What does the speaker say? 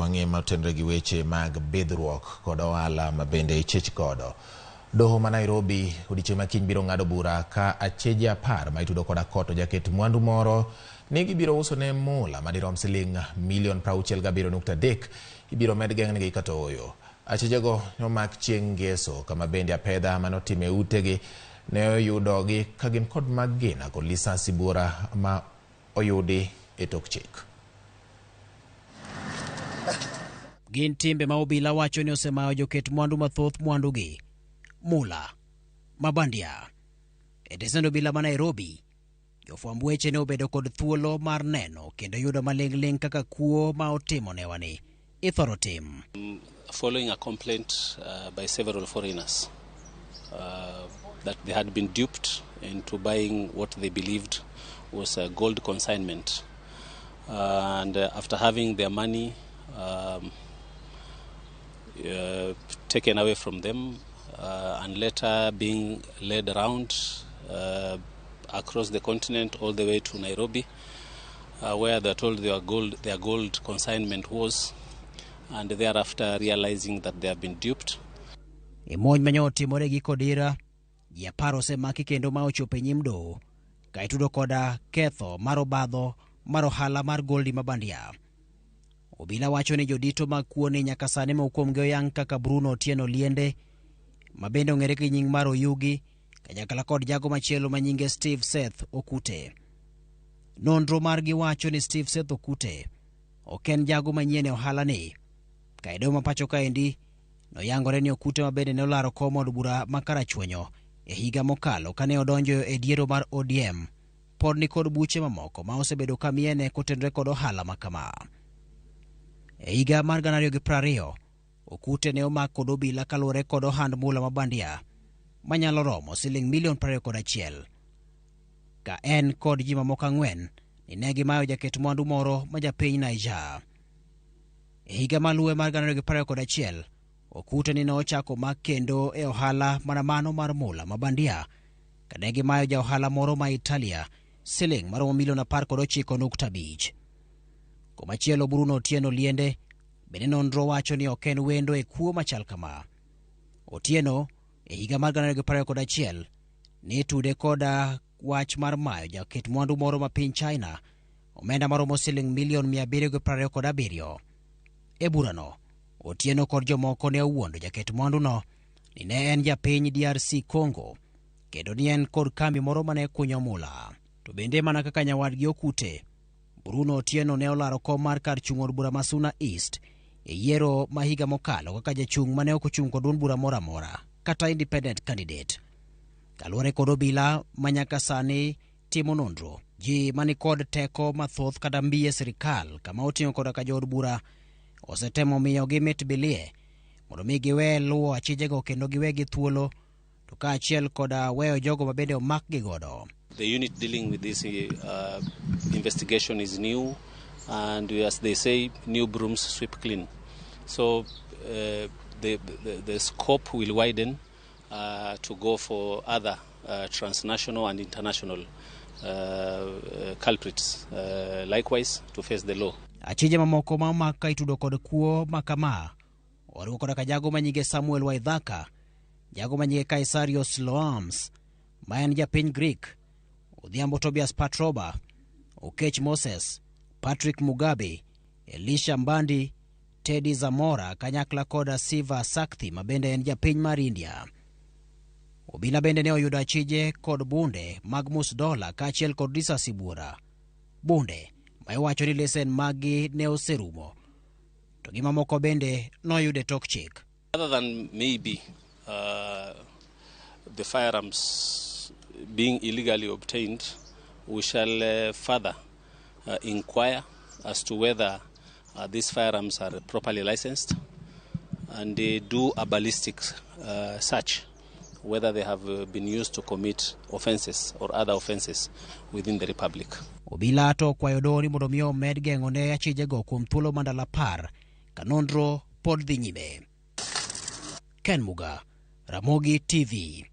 wang'e motenore gi weche mag bidhruok kod ohala ma bende ichich godo. Doho ma Nairobi odiochieng' ma kiny biro ng'ado bura ka acheje 10 ma itudo koda koto jaket mwandu moro ni gibiro uso ne mula madirom siling $67.3 ibiro med geng'negi kata oyo. Achejego nomak chieng' ngeso kama bende apedha manotime utegi ne oyudogi ka gin kod magina kod lisasi bura ma oyudi e tok chik. Gin timbe ma obila wacho ni osemayo joket mwandu mathoth mwandugi. Mula, mabandia. E desendo obila ma Nairobi, jofwamb weche ne obedo kod thuolo mar neno kendo yudo maling' kaka kuo ma otimo newani ithoro tim. Following a complaint by several foreigners that they had been duped into buying what they believed was a gold consignment. And after having their money taken away from them and later being led around across the continent all the way to Nairobi, where they're told their gold consignment was, and thereafter realizing that they have been duped. Monj manyo timore gi kodira, ji 10 osemaki kendo ma ochopo e nyim doho ka itudo koda ketho mar obadho mar ohala mar goldi mabandia. Obila wacho ni jodito mag kuoni nyaka sani ma kuomgi oyang' kaka Bruno Otieno Liende, ma bende ong'ere gi nying mar Oyugi, kanyakla kod jago machielo ma nyinge Steve Seth Okute. Nonro margi wacho ni Steve Seth Okute ok en jago manyien e ohala ni. Kaido ma pacho kaendi noyangore ni Okute ma bende ne olaro kom od bura makarachwenyo e higa mokalo kane odonjo e diero mar ODM pod ni kod buche mamoko ma osebedo kamiene kotenore kod ohala makama. E higa mar 2020 Okute ne omak kod obila kaluwore kod ohand mula mabandia manyalo romo $21 ka en kod ji mamoko 4 ni ne gimayo jaket mwandu moro ma japiny Niger. E higa maluwe mar 2021 Okute ni nochako mak kendo e ohala mana mano mar mula mabandia ka ne gimayo ja ohala moro ma Italia siling maromo $19.5. Komachielo Bruno Otieno Liende bende nonro wacho ni ok en wendo e kuo machal kama. Otieno e higa mar 2021 ni tude koda wach mar mayo jaket mwandu moro ma piny China omenda maromo $727,000. E burano Otieno kod jomoko ne owuondo jaket mwandu no ni ne en japiny DRC Congo kendo ni en kod kambi moro mane kunyo mula. To bende mana kaka nyawadgi Okute, Bruno Otieno ne olaro kom mar kar chung' od bura ma Suna East e yiero ma higa mokalo kaka jachung' mane ok ochung' kod bura moro amora kata independent candidate. Kaluwore kod obila manyaka sani timo nonro, ji mani kod teko mathoth kata mbiye sirikal kama oting'o koda ka jood bura osetemo miyo gi mit bilie mondo mi giwe luwo achijego kendo giwegi thuolo to ka achiel koda weyo jogo ma bende omak gi godo. The unit dealing with this investigation is new, and as they say, new brooms sweep clean. So the scope will widen to go for other transnational and international culprits, likewise to face the law. Achije mamoko ma maka itudo kod kuo makama oriwo koda ka jago manyige Samuel Waithaka, jago manyige Kaisarios Loams ma en japiny Greek, Odhiambo Tobias Patroba, Okech Moses, Patrick Mugabe, Elisha Mbandi, Teddy Zamora kanyakla koda Siva Sakthi ma bende en japiny mar India. Obila bende ne oyudo achije kod bunde mag $1 kaachiel kod risasi bura. Bunde ma iwacho ni lesen magi ne oserumo to gi mamoko bende noyude tok chik. Other than maybe the firearms being illegally obtained, we shall further inquire as to whether these firearms are properly licensed and they do a ballistic search, whether they have been used to commit offenses or other offenses within the republic. Obila to kwayo doni mondo mi omed geng'one achijego kuom thuolo mandalo 10 ka nonro pod dhi nyime. Ken Muga, Ramogi TV.